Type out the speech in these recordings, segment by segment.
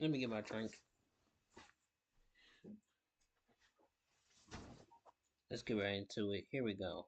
Let me get my drink. Let's get right into it. Here we go.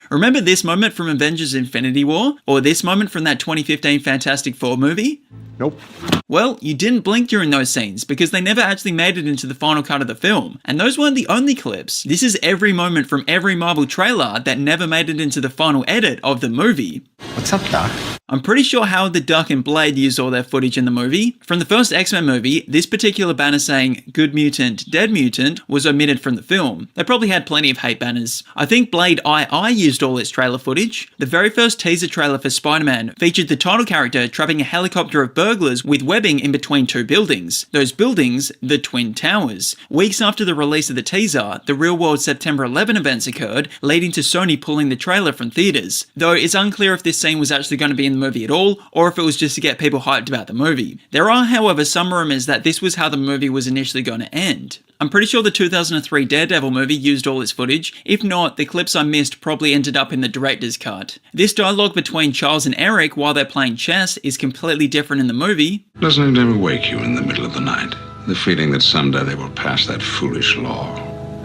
Remember this moment from Avengers Infinity War? Or this moment from that 2015 Fantastic Four movie? Nope. Well, you didn't blink during those scenes because they never actually made it into the final cut of the film. And those weren't the only clips. This is every moment from every Marvel trailer that never made it into the final edit of the movie. What's up, Doc? I'm pretty sure Howard the Duck and Blade used all their footage in the movie. From the first X-Men movie, this particular banner saying "Good Mutant, Dead Mutant" was omitted from the film. They probably had plenty of hate banners. I think Blade II used all its trailer footage. The very first teaser trailer for Spider-Man featured the title character trapping a helicopter of burglars with webbing in between two buildings. Those buildings, the Twin Towers. Weeks after the release of the teaser, the real-world September 11 events occurred, leading to Sony pulling the trailer from theaters. Though it's unclear if this scene was actually going to be in the movie at all, or if it was just to get people hyped about the movie. There are, however, some rumors that this was how the movie was initially going to end. I'm pretty sure the 2003 Daredevil movie used all its footage. If not, the clips I missed probably ended up in the director's cut. This dialogue between Charles and Eric while they're playing chess is completely different in the movie. Doesn't it ever wake you in the middle of the night? The feeling that someday they will pass that foolish law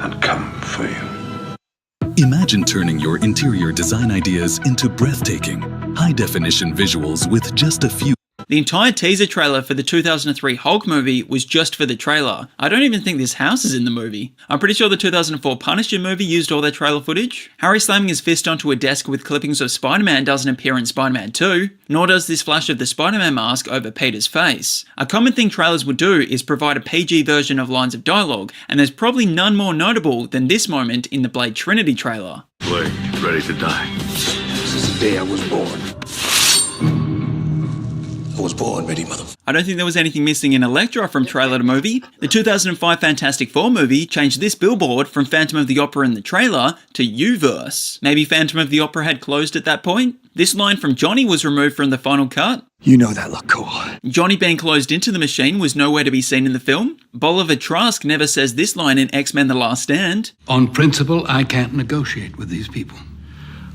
and come for you. Imagine turning your interior design ideas into breathtaking, high-definition visuals with just a few. The entire teaser trailer for the 2003 Hulk movie was just for the trailer. I don't even think this house is in the movie. I'm pretty sure the 2004 Punisher movie used all their trailer footage. Harry slamming his fist onto a desk with clippings of Spider-Man doesn't appear in Spider-Man 2, nor does this flash of the Spider-Man mask over Peter's face. A common thing trailers would do is provide a PG version of lines of dialogue, and there's probably none more notable than this moment in the Blade Trinity trailer. Blade, ready to die. This is the day I was born. I was born ready, mother. I don't think there was anything missing in Elektra from trailer to movie. The 2005 Fantastic Four movie changed this billboard from Phantom of the Opera in the trailer to U-verse. Maybe Phantom of the Opera had closed at that point? This line from Johnny was removed from the final cut. You know that look cool. Johnny being closed into the machine was nowhere to be seen in the film. Bolivar Trask never says this line in X-Men The Last Stand. On principle, I can't negotiate with these people.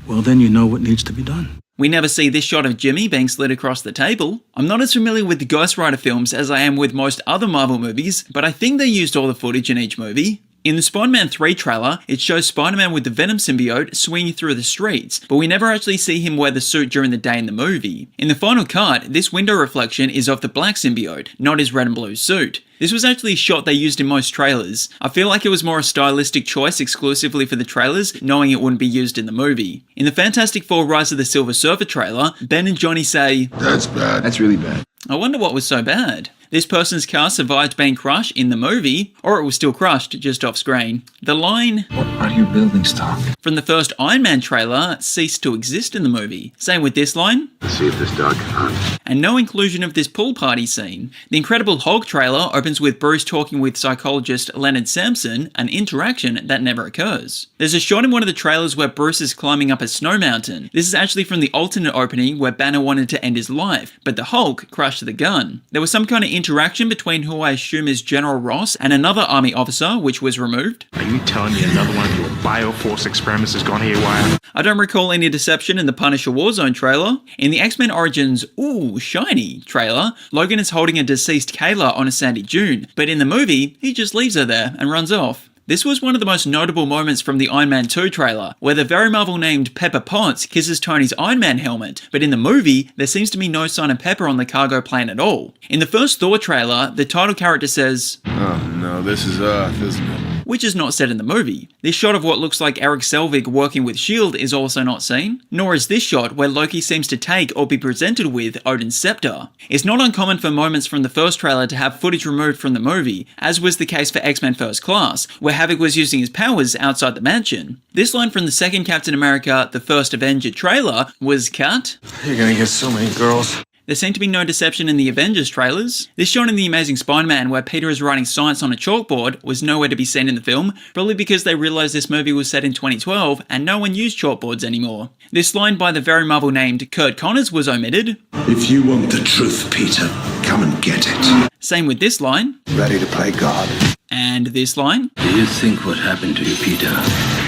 Well, then you know what needs to be done. We never see this shot of Jimmy being slid across the table. I'm not as familiar with the Ghost Rider films as I am with most other Marvel movies, but I think they used all the footage in each movie. In the Spider-Man 3 trailer, it shows Spider-Man with the Venom symbiote swinging through the streets, but we never actually see him wear the suit during the day in the movie. In the final cut, this window reflection is of the black symbiote, not his red and blue suit. This was actually a shot they used in most trailers. I feel like it was more a stylistic choice exclusively for the trailers, knowing it wouldn't be used in the movie. In the Fantastic Four Rise of the Silver Surfer trailer, Ben and Johnny say, That's bad. That's really bad. I wonder what was so bad. This person's car survived being crushed in the movie, or it was still crushed just off screen. The line, What are your building stock? from the first Iron Man trailer ceased to exist in the movie. Same with this line, Let's see if this dog can hunt. and no inclusion of this pool party scene. The Incredible Hulk trailer opens with Bruce talking with psychologist Leonard Sampson, an interaction that never occurs. There's a shot in one of the trailers where Bruce is climbing up a snow mountain. This is actually from the alternate opening where Banner wanted to end his life, but the Hulk crushed the gun. There was some kind of interaction between who I assume is General Ross and another army officer, which was removed. Are you telling me another one of your Bioforce experiments has gone haywire? I don't recall any deception in the Punisher Warzone trailer. In the X-Men Origins Ooh, Shiny trailer, Logan is holding a deceased Kayla on a sandy dune, but in the movie, he just leaves her there and runs off. This was one of the most notable moments from the Iron Man 2 trailer, where the very Marvel named Pepper Potts kisses Tony's Iron Man helmet, but in the movie, there seems to be no sign of Pepper on the cargo plane at all. In the first Thor trailer, the title character says, Oh no, this is Earth, isn't it? which is not said in the movie. This shot of what looks like Eric Selvig working with S.H.I.E.L.D. is also not seen, nor is this shot where Loki seems to take or be presented with Odin's scepter. It's not uncommon for moments from the first trailer to have footage removed from the movie, as was the case for X-Men First Class, where Havoc was using his powers outside the mansion. This line from the second Captain America, The First Avenger trailer was cut. You're gonna get so many girls. There seemed to be no deception in the Avengers trailers. This shot in The Amazing Spider-Man where Peter is writing science on a chalkboard was nowhere to be seen in the film, probably because they realised this movie was set in 2012 and no one used chalkboards anymore. This line by the very Marvel named Kurt Connors was omitted. If you want the truth, Peter, come and get it. Same with this line. Ready to play God? And this line. Do you think what happened to you, Peter,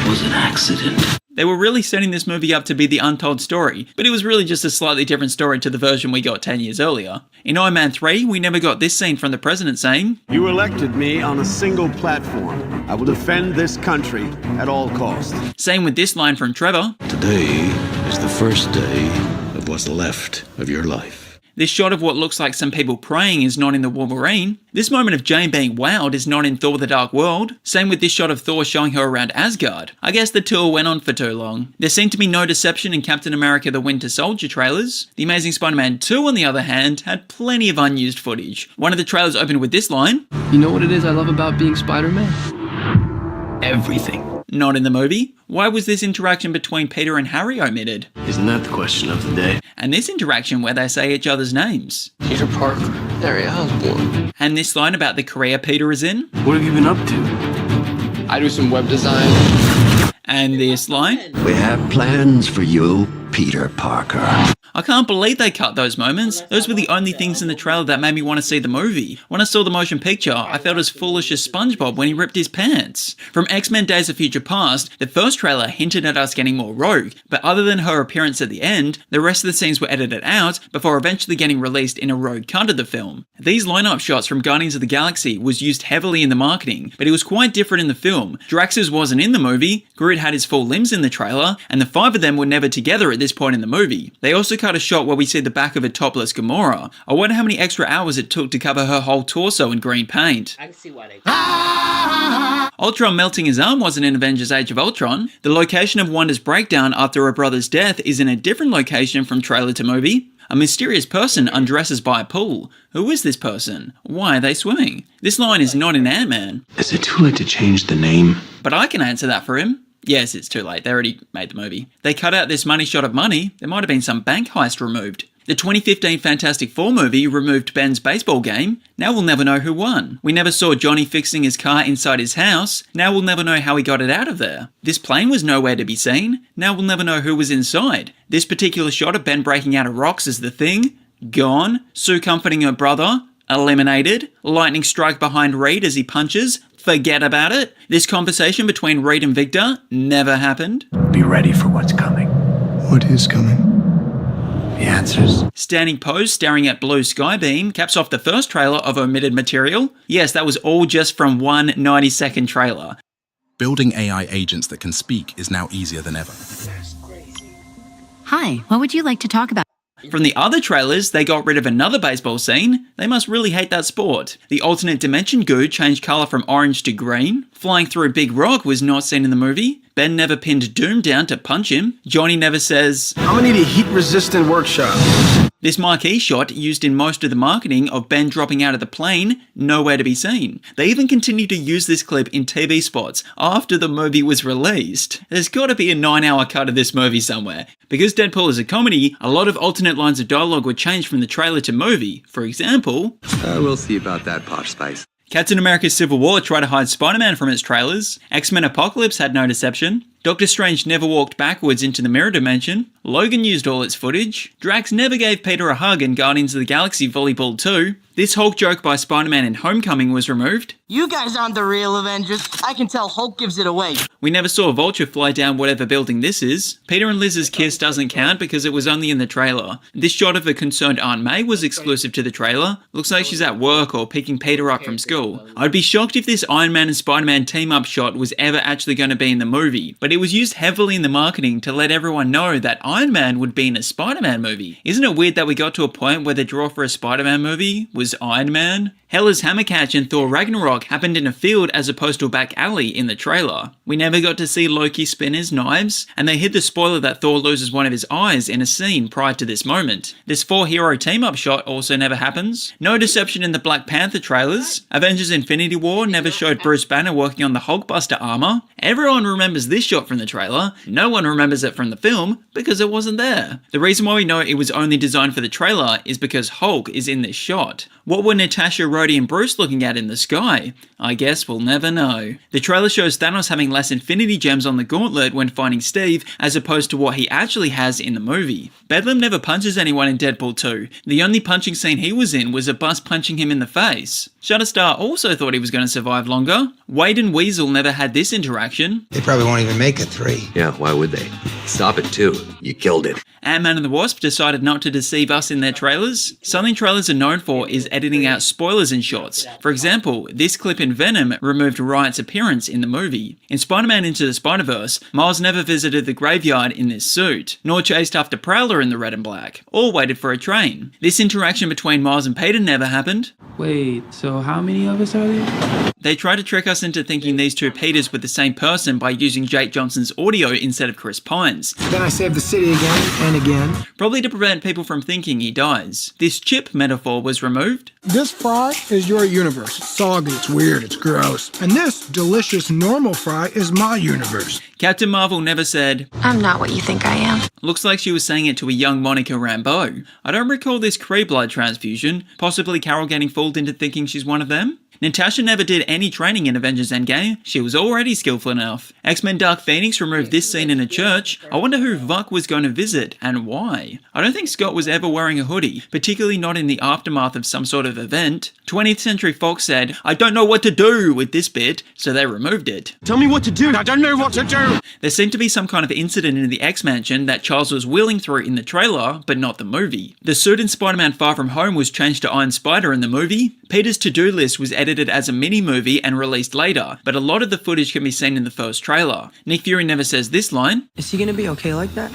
was an accident? They were really setting this movie up to be the untold story, but it was really just a slightly different story to the version we got 10 years earlier. In Iron Man 3, we never got this scene from the president saying, "You elected me on a single platform. I will defend this country at all costs." Same with this line from Trevor. Today is the first day of what's left of your life. This shot of what looks like some people praying is not in the Wolverine. This moment of Jane being wowed is not in Thor: The Dark World. Same with this shot of Thor showing her around Asgard. I guess the tour went on for too long. There seemed to be no deception in Captain America: The Winter Soldier trailers. The Amazing Spider-Man 2, on the other hand, had plenty of unused footage. One of the trailers opened with this line. You know what it is I love about being Spider-Man? Everything. Not in the movie. Why was this interaction between Peter and Harry omitted? Isn't that the question of the day? And this interaction where they say each other's names. Peter Parker. Harry Osborn. And this line about the career Peter is in. What have you been up to? I do some web design. And this line. We have plans for you, Peter Parker. I can't believe they cut those moments. Those were the only things in the trailer that made me want to see the movie. When I saw the motion picture, I felt as foolish as SpongeBob when he ripped his pants. From X-Men Days of Future Past, the first trailer hinted at us getting more Rogue, but other than her appearance at the end, the rest of the scenes were edited out before eventually getting released in a Rogue cut of the film. These lineup shots from Guardians of the Galaxy was used heavily in the marketing, but it was quite different in the film. Drax's wasn't in the movie, Groot had his full limbs in the trailer, and the 5 of them were never together at this point in the movie. They also cut a shot where we see the back of a topless Gamora. I wonder how many extra hours it took to cover her whole torso in green paint. I can see why they. Ultron melting his arm wasn't in Avengers Age of Ultron. The location of Wanda's breakdown after her brother's death is in a different location from trailer to movie. A mysterious person undresses by a pool. Who is this person? Why are they swimming? This line is not in Ant-Man. Is it too late to change the name? But I can answer that for him. Yes, it's too late. They already made the movie. They cut out this money shot of money. There might have been some bank heist removed. The 2015 Fantastic Four movie removed Ben's baseball game. Now we'll never know who won. We never saw Johnny fixing his car inside his house. Now we'll never know how he got it out of there. This plane was nowhere to be seen. Now we'll never know who was inside. This particular shot of Ben breaking out of rocks is the thing. Gone. Sue comforting her brother. Eliminated. Lightning strike behind Reed as he punches. Forget about it. This conversation between Reed and Victor never happened. Be ready for what's coming. What is coming? The answers. Standing pose staring at blue skybeam caps off the first trailer of omitted material. Yes, that was all just from one 90-second trailer. Building AI agents that can speak is now easier than ever. Hi, what would you like to talk about? From the other trailers, they got rid of another baseball scene. They must really hate that sport. The alternate dimension goo changed colour from orange to green. Flying through a big rock was not seen in the movie. Ben never pinned Doom down to punch him. Johnny never says, I'm gonna need a heat-resistant workshop. This marquee shot, used in most of the marketing of Ben dropping out of the plane, nowhere to be seen. They even continued to use this clip in TV spots after the movie was released. There's gotta be a 9-hour cut of this movie somewhere. Because Deadpool is a comedy, a lot of alternate lines of dialogue were changed from the trailer to movie. For example, We'll see about that, Posh Spice. Captain America Civil War tried to hide Spider-Man from its trailers. X-Men Apocalypse had no deception. Doctor Strange never walked backwards into the mirror dimension. Logan used all its footage. Drax never gave Peter a hug in Guardians of the Galaxy Volleyball 2. This Hulk joke by Spider-Man in Homecoming was removed. You guys aren't the real Avengers. I can tell Hulk gives it away. We never saw a vulture fly down whatever building this is. Peter and Liz's kiss doesn't count because it was only in the trailer. This shot of a concerned Aunt May was exclusive to the trailer. Looks like she's at work or picking Peter up from school. I'd be shocked if this Iron Man and Spider-Man team-up shot was ever actually going to be in the movie, but it was used heavily in the marketing to let everyone know that Iron Man would be in a Spider-Man movie. Isn't it weird that we got to a point where the draw for a Spider-Man movie was Iron Man? Hela's hammer catch in Thor Ragnarok happened in a field as opposed to a back alley in the trailer. We never got to see Loki spin his knives, and they hid the spoiler that Thor loses one of his eyes in a scene prior to this moment. This 4-hero team-up shot also never happens. No deception in the Black Panther trailers. Avengers Infinity War never showed Bruce Banner working on the Hulkbuster armor. Everyone remembers this shot shot from the trailer, no one remembers it from the film because it wasn't there. The reason why we know it was only designed for the trailer is because Hulk is in this shot. What were Natasha, Rhodey and Bruce looking at in the sky? I guess we'll never know. The trailer shows Thanos having less Infinity Gems on the gauntlet when fighting Steve as opposed to what he actually has in the movie. Bedlam never punches anyone in Deadpool 2. The only punching scene he was in was a bus punching him in the face. Shutterstar also thought he was going to survive longer. Wade and Weasel never had this interaction. They probably won't even make it 3. Yeah, why would they? Stop it too. You killed it. Ant-Man and the Wasp decided not to deceive us in their trailers. Something trailers are known for is editing out spoilers in shots. For example, this clip in Venom removed Riot's appearance in the movie. In Spider-Man Into the Spider-Verse, Miles never visited the graveyard in this suit, nor chased after Prowler in the red and black, or waited for a train. This interaction between Miles and Peter never happened. Wait, so how many of us are there? They tried to trick us into thinking these two Peters were the same person by using Jake Johnson's audio instead of Chris Pine's. Then I saved the city again and again. Probably to prevent people from thinking he dies. This chip metaphor was removed. This fry is your universe. It's soggy, it's weird, it's gross. And this delicious normal fry is my universe. Captain Marvel never said, I'm not what you think I am. Looks like she was saying it to a young Monica Rambeau. I don't recall this Kree blood transfusion, possibly Carol getting fooled into thinking she's one of them. Natasha never did any training in Avengers Endgame, she was already skillful enough. X-Men Dark Phoenix removed this scene in a church. I wonder who Vuk was going to visit, and why. I don't think Scott was ever wearing a hoodie, particularly not in the aftermath of some sort of event. 20th Century Fox said, I don't know what to do with this bit, so they removed it. Tell me what to do! I don't know what to do! There seemed to be some kind of incident in the X-Mansion that Charles was wheeling through in the trailer, but not the movie. The suit in Spider-Man Far From Home was changed to Iron Spider in the movie. Peter's to-do list was edited as a mini-movie and released later, but a lot of the footage can be seen in the first trailer. Nick Fury never says this line. Is he gonna be okay like that?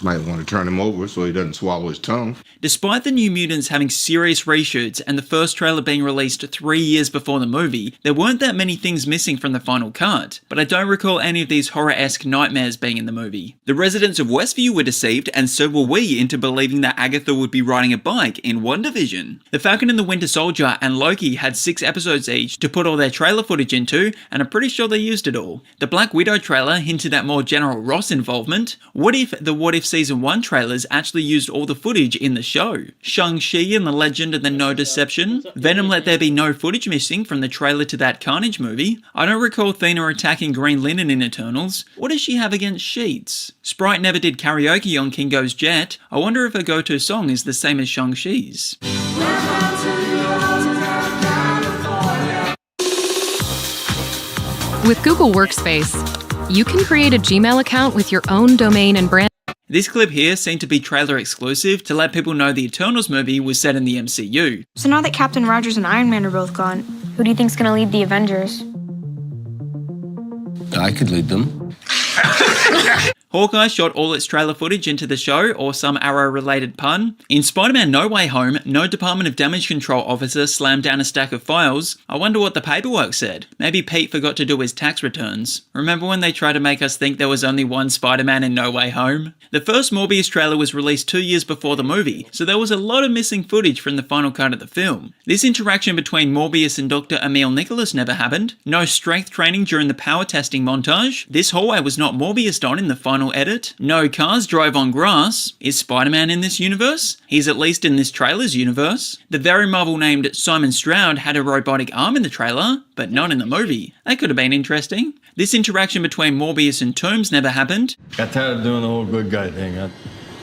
Might want to turn him over so he doesn't swallow his tongue. Despite the New Mutants having serious reshoots and the first trailer being released 3 years before the movie, there weren't that many things missing from the final cut, but I don't recall any of these horror-esque nightmares being in the movie. The residents of Westview were deceived, and so were we into believing that Agatha would be riding a bike in WandaVision. The Falcon and the Winter Soldier and Loki had 6 episodes each to put all their trailer footage into, and I'm pretty sure they used it all. The Black Widow trailer hinted at more General Ross involvement. What if the What If Season 1 trailers actually used all the footage in the show? Shang-Chi and the Legend and the No Deception? Venom Let There Be No footage missing from the trailer to that Carnage movie? I don't recall Athena attacking Green Linen in Eternals. What does she have against Sheets? Sprite never did karaoke on Kingo's Jet. I wonder if her go-to song is the same as Shang-Chi's. With Google Workspace, you can create a Gmail account with your own domain and brand. This clip here seemed to be trailer exclusive to let people know the Eternals movie was set in the MCU. So now that Captain Rogers and Iron Man are both gone, who do you think's gonna lead the Avengers? I could lead them. Hawkeye shot all its trailer footage into the show, or some Arrow-related pun. In Spider-Man No Way Home, no Department of Damage Control officer slammed down a stack of files. I wonder what the paperwork said. Maybe Pete forgot to do his tax returns. Remember when they tried to make us think there was only one Spider-Man in No Way Home? The first Morbius trailer was released 2 years before the movie, so there was a lot of missing footage from the final cut of the film. This interaction between Morbius and Dr. Emil Nicholas never happened. No strength training during the power testing montage. This hallway was not Morbiused on in the final edit. No cars drive on grass. Is Spider-Man in this universe? He's at least in this trailer's universe. The very Marvel named Simon Stroud had a robotic arm in the trailer, but not in the movie. That could have been interesting. This interaction between Morbius and Toomes never happened. Got tired of doing the whole good guy thing, huh?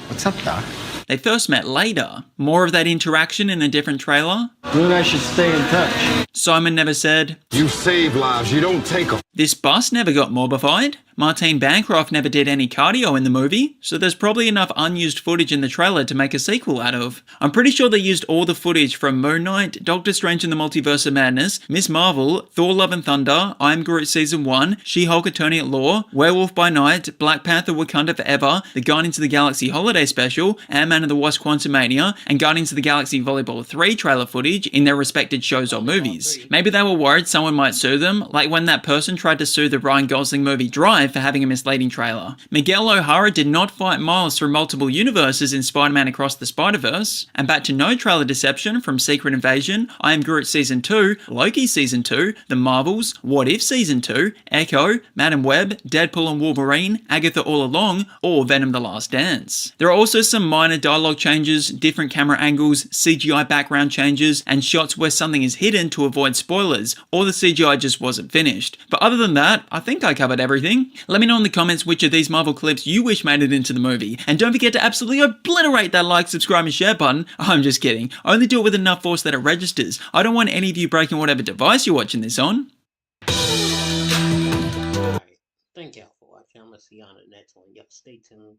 What's up, Doc? They first met later. More of that interaction in a different trailer. You and I should stay in touch. Simon never said, You save lives, you don't take them. This bus never got morbified. Martine Bancroft never did any cardio in the movie, so there's probably enough unused footage in the trailer to make a sequel out of. I'm pretty sure they used all the footage from Moon Knight, Doctor Strange in the Multiverse of Madness, Ms. Marvel, Thor Love and Thunder, I Am Groot Season 1, She-Hulk Attorney at Law, Werewolf by Night, Black Panther Wakanda Forever, the Guardians of the Galaxy Holiday Special, Ant-Man and the Wasp Quantumania, and Guardians of the Galaxy Volleyball 3 trailer footage in their respected shows or movies. Maybe they were worried someone might sue them, like when that person tried to sue the Ryan Gosling movie Drive fired for having a misleading trailer. Miguel O'Hara did not fight Miles through multiple universes in Spider-Man Across the Spider-Verse. And back to no trailer deception from Secret Invasion, I Am Groot Season 2, Loki Season 2, The Marvels, What If Season 2, Echo, Madam Web, Deadpool and Wolverine, Agatha All Along, or Venom The Last Dance. There are also some minor dialogue changes, different camera angles, CGI background changes, and shots where something is hidden to avoid spoilers, or the CGI just wasn't finished. But other than that, I think I covered everything. Let me know in the comments which of these Marvel clips you wish made it into the movie, and don't forget to absolutely obliterate that like, subscribe, and share button. I'm just kidding. Only do it with enough force that it registers. I don't want any of you breaking whatever device you're watching this on. Alright, thank y'all for watching. I'm gonna see y'all on the next one. Y'all stay tuned.